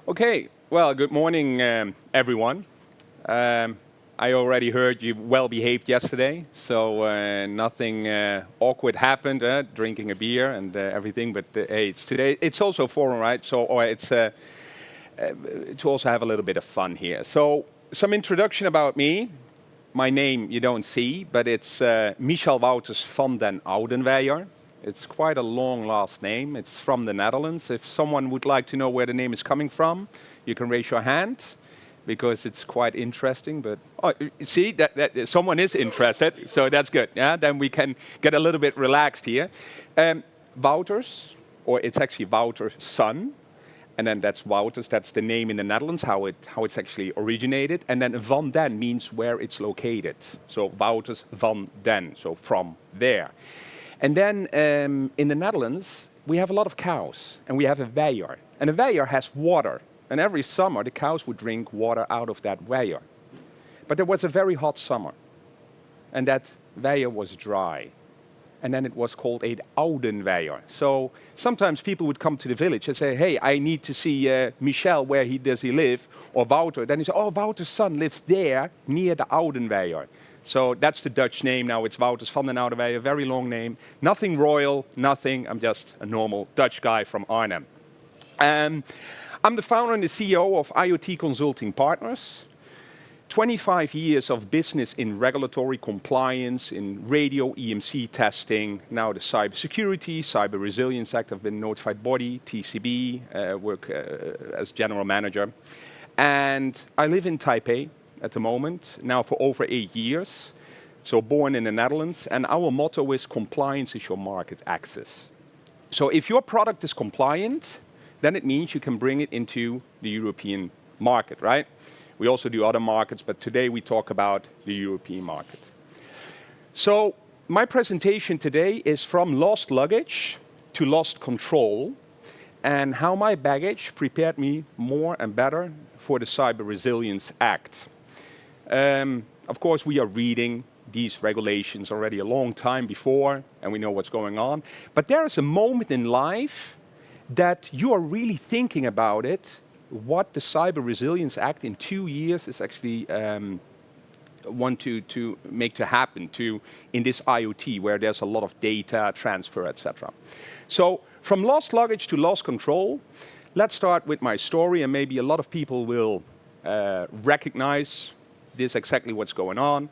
Okay, well, good morning, everyone. I already heard you well behaved yesterday, so nothing awkward happened, drinking a beer and everything. But hey, it's today. It's also forum, right? So, or it's to also have a little bit of fun here. So, some introduction about me. My name you don't see, but it's Michel Wouters van den Oudenweijer. It's quite a long last name. It's from the Netherlands. If someone would like to know where the name is coming from, you can raise your hand, because it's quite interesting. But see, that someone is interested, so that's good. Yeah, then we can get a little bit relaxed here. Wouters, or it's actually Wouters' son, and then that's Wouters. That's the name in the Netherlands, how it's actually originated. And then van den means where it's located. So Wouters van den, so from there. And then in the Netherlands, we have a lot of cows, and we have a weiher. And a weiher has water. And every summer, the cows would drink water out of that weiher. But there was a very hot summer, and that weiher was dry. And then it was called a oudenweiher. So sometimes people would come to the village and say, hey, I need to see Michel, where does he live? Or Wouter. Then he said, oh, Wouter's son lives there, near the oudenweiher. So that's the Dutch name now. It's Wouters van den Oudenweijer, a very long name. Nothing royal, nothing. I'm just a normal Dutch guy from Arnhem. I'm the founder and the CEO of IoT Consulting Partners. 25 years of business in regulatory compliance, in radio EMC testing, now the cybersecurity, Cyber Resilience Act. I've been notified body, TCB, work as general manager. And I live in Taipei at the moment, now for over 8 years. So born in the Netherlands, and our motto is compliance is your market access. So if your product is compliant, then it means you can bring it into the European market, right? We also do other markets, but today we talk about the European market. So my presentation today is from lost luggage to lost control, and how my baggage prepared me more and better for the Cyber Resilience Act. Of course, we are reading these regulations already a long time before, and we know what's going on. But there is a moment in life that you are really thinking about it, what the Cyber Resilience Act in 2 years is actually want to make to happen in this IoT, where there's a lot of data transfer, etc. So from lost luggage to lost control, let's start with my story, and maybe a lot of people will recognize this exactly what's going on.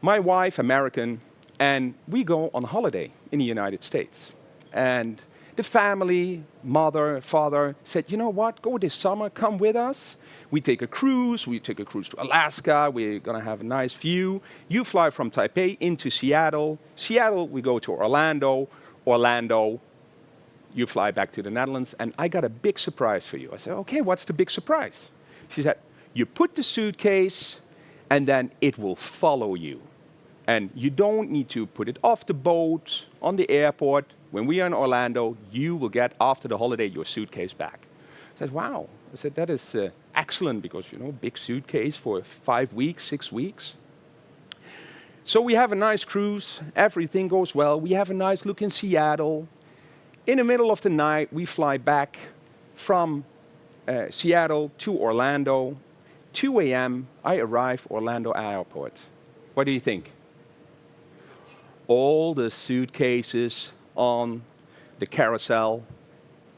My wife, American, and we go on holiday in the United States. And the family, mother, father, said, you know what, go this summer, come with us. We take a cruise to Alaska, we're gonna have a nice view. You fly from Taipei into Seattle. Seattle, we go to Orlando. Orlando, you fly back to the Netherlands, and I got a big surprise for you. I said, okay, what's the big surprise? She said, you put the suitcase, and then it will follow you. And you don't need to put it off the boat, on the airport. When we are in Orlando, you will get, after the holiday, your suitcase back. I said, wow. I said, that is excellent, because, you know, big suitcase for 5 weeks, 6 weeks. So we have a nice cruise. Everything goes well. We have a nice look in Seattle. In the middle of the night, we fly back from Seattle to Orlando. 2 a.m., I arrive Orlando Airport. What do you think? All the suitcases on the carousel.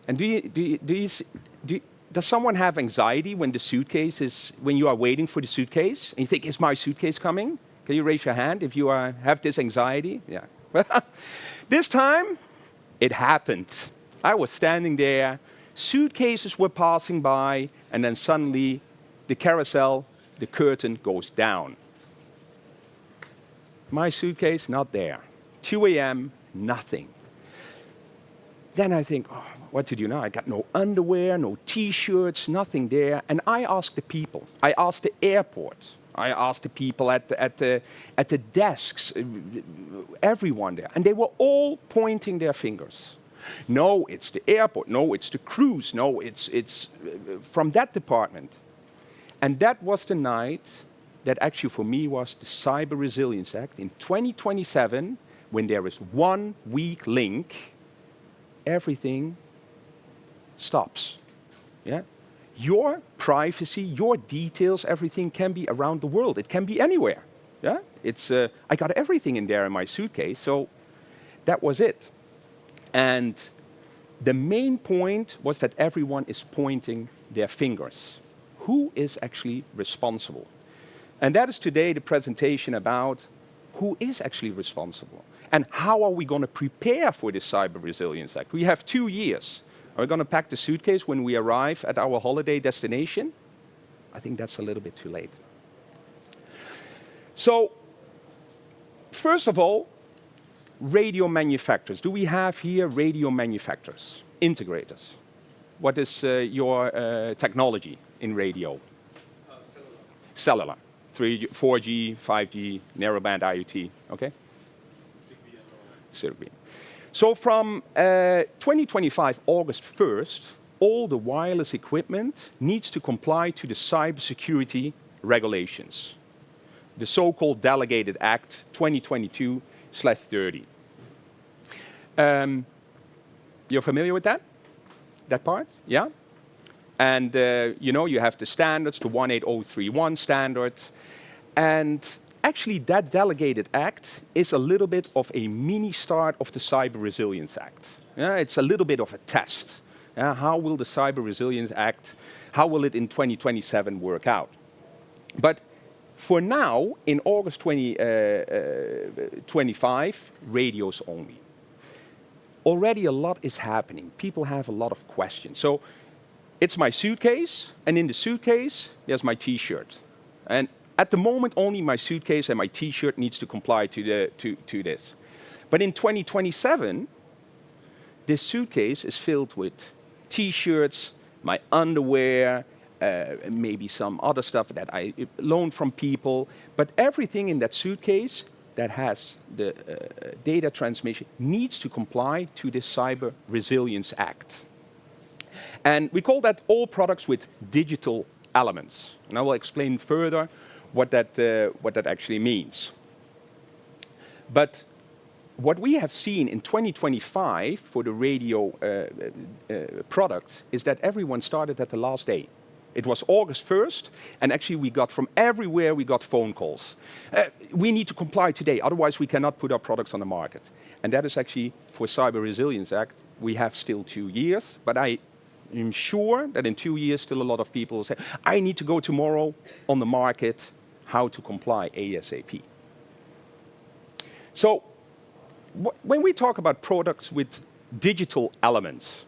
And does someone have anxiety when the suitcase is, when you are waiting for the suitcase? And you think, is my suitcase coming? Can you raise your hand if you have this anxiety? Yeah. This time, it happened. I was standing there, suitcases were passing by, and then suddenly the carousel, the curtain goes down. My suitcase, not there. 2 a.m., nothing. Then I think, oh, what to do now? I got no underwear, no T-shirts, nothing there. And I asked the people. I asked the airport. I asked the people at the desks, everyone there. And they were all pointing their fingers. No, it's the airport. No, it's the cruise. No, it's from that department. And that was the night that actually for me was the Cyber Resilience Act. In 2027, when there is one weak link, everything stops. Yeah? your privacy, your details, everything can be around the world. It can be anywhere. Yeah, I got everything in there in my suitcase, so that was it. And the main point was that everyone is pointing their fingers. Who is actually responsible? And that is today the presentation about who is actually responsible and how are we going to prepare for this Cyber Resilience Act. We have 2 years. Are we going to pack the suitcase when we arrive at our holiday destination? I think that's a little bit too late. So, first of all, radio manufacturers. Do we have here radio manufacturers, integrators? What is your technology in radio? Cellular. 3G, 4G, 5G, narrowband IoT, okay? Zigbee. So from 2025, August 1st, all the wireless equipment needs to comply to the cybersecurity regulations, the so-called Delegated Act 2022/30. You're familiar with that? That part? Yeah? And you know, you have the standards, the 18031 standard. And actually, that Delegated Act is a little bit of a mini start of the Cyber Resilience Act. Yeah, it's a little bit of a test. How will the Cyber Resilience Act, how will it in 2027 work out? But for now, in August 2025, radios only. Already a lot is happening. People have a lot of questions. So it's my suitcase, and in the suitcase, there's my T-shirt. And at the moment, only my suitcase and my T-shirt needs to comply to this. But in 2027, this suitcase is filled with T-shirts, my underwear, maybe some other stuff that I loaned from people. But everything in that suitcase that has the data transmission needs to comply to this Cyber Resilience Act. And we call that all products with digital elements. And I will explain further what that actually means. But what we have seen in 2025 for the radio products is that everyone started at the last day. It was August 1st, and actually we got from everywhere, we got phone calls. We need to comply today, otherwise we cannot put our products on the market. And that is actually, for Cyber Resilience Act, we have still 2 years, but I am sure that in 2 years still a lot of people will say, I need to go tomorrow on the market, how to comply ASAP. So, when we talk about products with digital elements,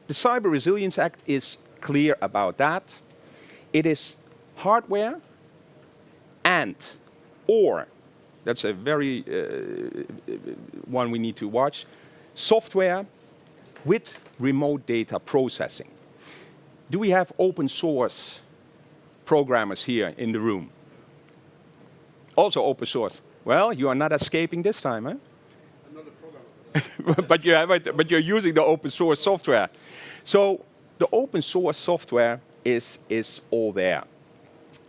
the Cyber Resilience Act is clear about that. It is hardware and or, that's a very one we need to watch, software with remote data processing. Do we have open source programmers here in the room? Also open source. Well, you are not escaping this time, eh? I'm not a programmer. but you're using the open source software. So the open source software is all there.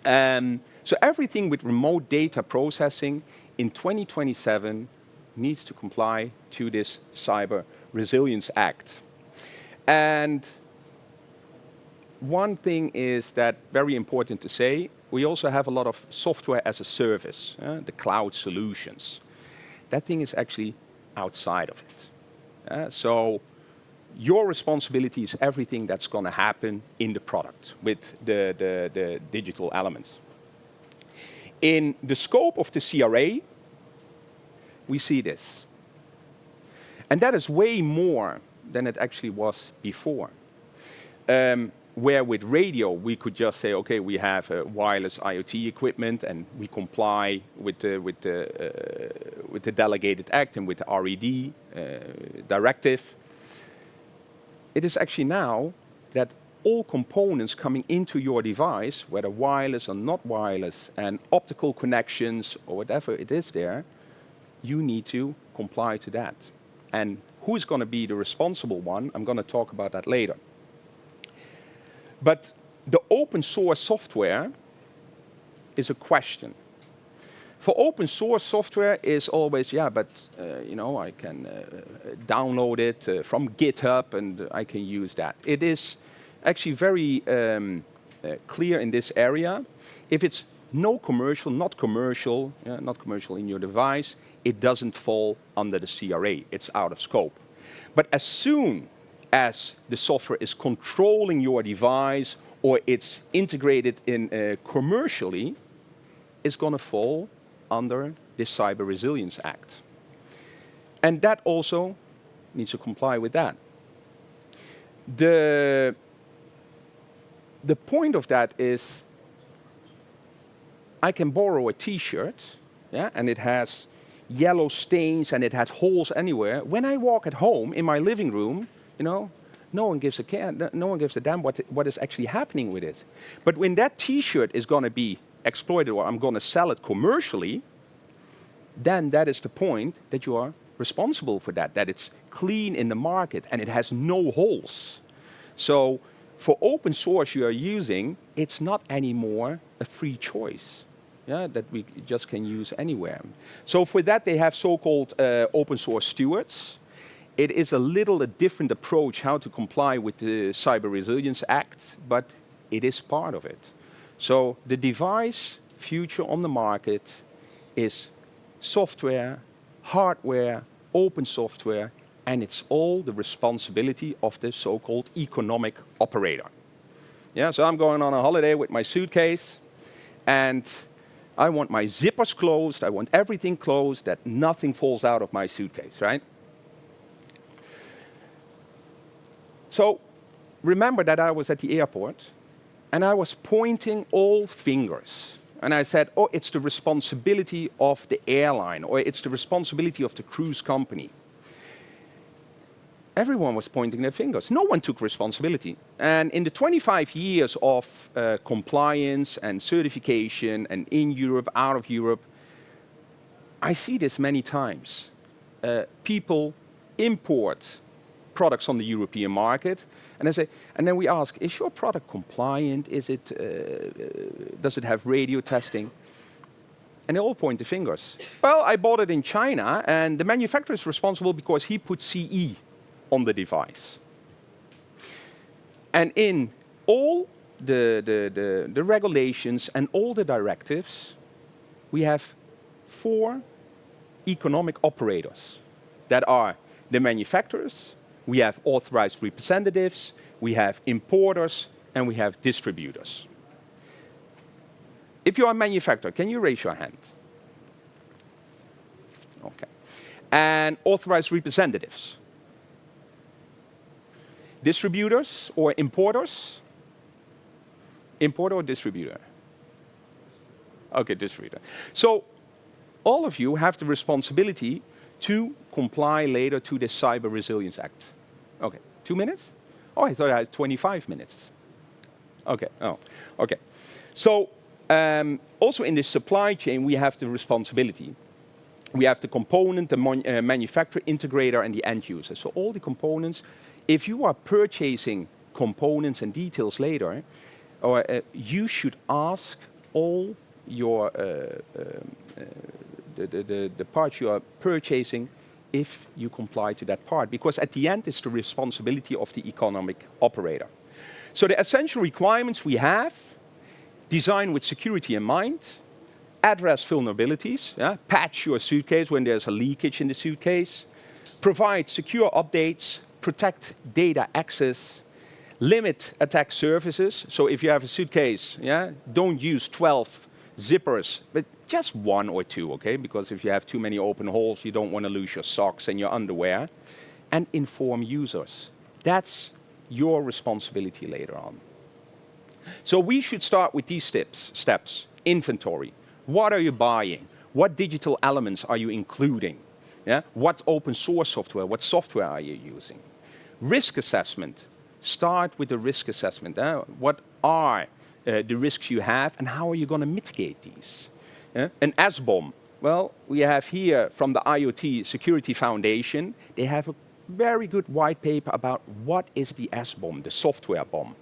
So everything with remote data processing in 2027 needs to comply to this Cyber Resilience Act. And one thing is that very important to say, we also have a lot of software as a service, the cloud solutions. That thing is actually outside of it. So your responsibility is everything that's going to happen in the product with the digital elements. In the scope of the CRA, we see this. And that is way more than it actually was before. Where with radio, we could just say, okay, we have wireless IoT equipment and we comply with the Delegated Act and with the RED directive. It is actually now that all components coming into your device, whether wireless or not wireless, and optical connections or whatever it is there, you need to comply to that. And who is going to be the responsible one? I'm going to talk about that later. But the open source software is a question. For open source software is always, yeah, but you know, I can download it from GitHub and I can use that. It is actually very clear in this area. If it's not commercial in your device, it doesn't fall under the CRA. It's out of scope. But as soon as the software is controlling your device or it's integrated in commercially, it's going to fall under this Cyber Resilience Act. And that also needs to comply with that. The point of that is I can borrow a T-shirt, yeah, and it has yellow stains and it has holes anywhere. When I walk at home in my living room, no one gives a care, no one gives a damn what is actually happening with it. But when that T-shirt is going to be exploited or I'm going to sell it commercially, then that is the point that you are responsible for that it's clean in the market and it has no holes. So for open source you are using, it's not anymore a free choice, yeah, that we just can use anywhere. So for that they have so-called open source stewards. It is a different approach how to comply with the Cyber Resilience Act, but it is part of it. So the device future on the market is software, hardware, open software, and it's all the responsibility of the so-called economic operator. Yeah, so I'm going on a holiday with my suitcase, and I want my zippers closed, I want everything closed, that nothing falls out of my suitcase, right? So remember that I was at the airport, and I was pointing all fingers. And I said, oh, it's the responsibility of the airline, or it's the responsibility of the cruise company. Everyone was pointing their fingers. No one took responsibility. And in the 25 years of compliance and certification, and in Europe, out of Europe, I see this many times. People import products on the European market, and then we ask, is your product compliant? Does it have radio testing? And they all point the fingers. Well, I bought it in China, and the manufacturer is responsible because he put CE on the device. And in all the regulations and all the directives, we have 4 economic operators that are the manufacturers, we have authorized representatives, we have importers, and we have distributors. If you are a manufacturer, can you raise your hand? Okay. And authorized representatives? Distributors or importers? Importer or distributor? Okay, distributor. So all of you have the responsibility to comply later to the Cyber Resilience Act. Okay, 2 minutes? Oh, I thought I had 25 minutes. Okay, oh, okay. So also in the supply chain, we have the responsibility. We have the component, the manufacturer, integrator, and the end user. So all the components, if you are purchasing components and details later, you should ask all your the parts you are purchasing if you comply to that part, because at the end it's the responsibility of the economic operator. So the essential requirements we have: design with security in mind, address vulnerabilities, yeah? Patch your suitcase when there's a leakage in the suitcase, provide secure updates, protect data access, limit attack surfaces. So if you have a suitcase, yeah, don't use 12 zippers, but just 1 or 2, okay? Because if you have too many open holes, you don't want to lose your socks and your underwear. And inform users. That's your responsibility later on. So we should start with these steps. Inventory. What are you buying? What digital elements are you including? Yeah? What open source software, what software are you using? Risk assessment. Start with the risk assessment. What are the risks you have, and how are you going to mitigate these? An SBOM. Well, we have here from the IoT Security Foundation, they have a very good white paper about what is the SBOM, the software bomb.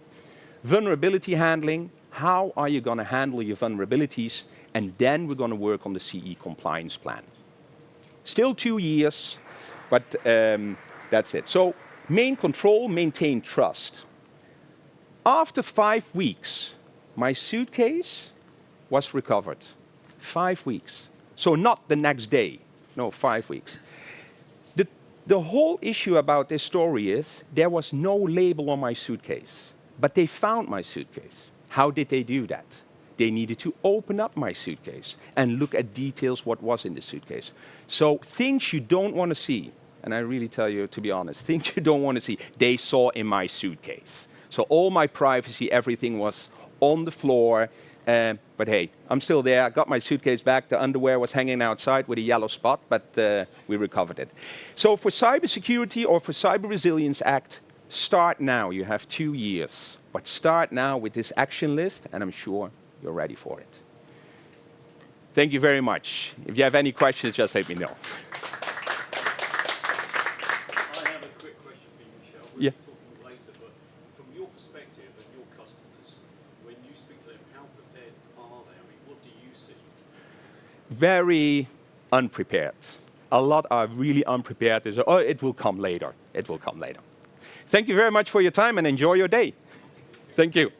Vulnerability handling, how are you going to handle your vulnerabilities? And then we're going to work on the CE compliance plan. Still 2 years, but that's it. So main control, maintain trust. After 5 weeks, my suitcase was recovered. 5 weeks. So not the next day. No, 5 weeks. The whole issue about this story is there was no label on my suitcase, but they found my suitcase. How did they do that? They needed to open up my suitcase and look at details what was in the suitcase. So things you don't want to see, and I really tell you to be honest, things you don't want to see, they saw in my suitcase. So all my privacy, everything was on the floor. But hey, I'm still there. I got my suitcase back. The underwear was hanging outside with a yellow spot, but we recovered it. So for cybersecurity or for Cyber Resilience Act, start now. You have 2 years. But start now with this action list, and I'm sure you're ready for it. Thank you very much. If you have any questions, just let me know. I have a quick question for you, Michel. Yeah. Talking later, but from your perspective and your customers, when you speak to them, how prepared are they? I mean, what do you see? Very unprepared. A lot are really unprepared. They say, oh, it will come later. It will come later. Thank you very much for your time and enjoy your day. Thank you.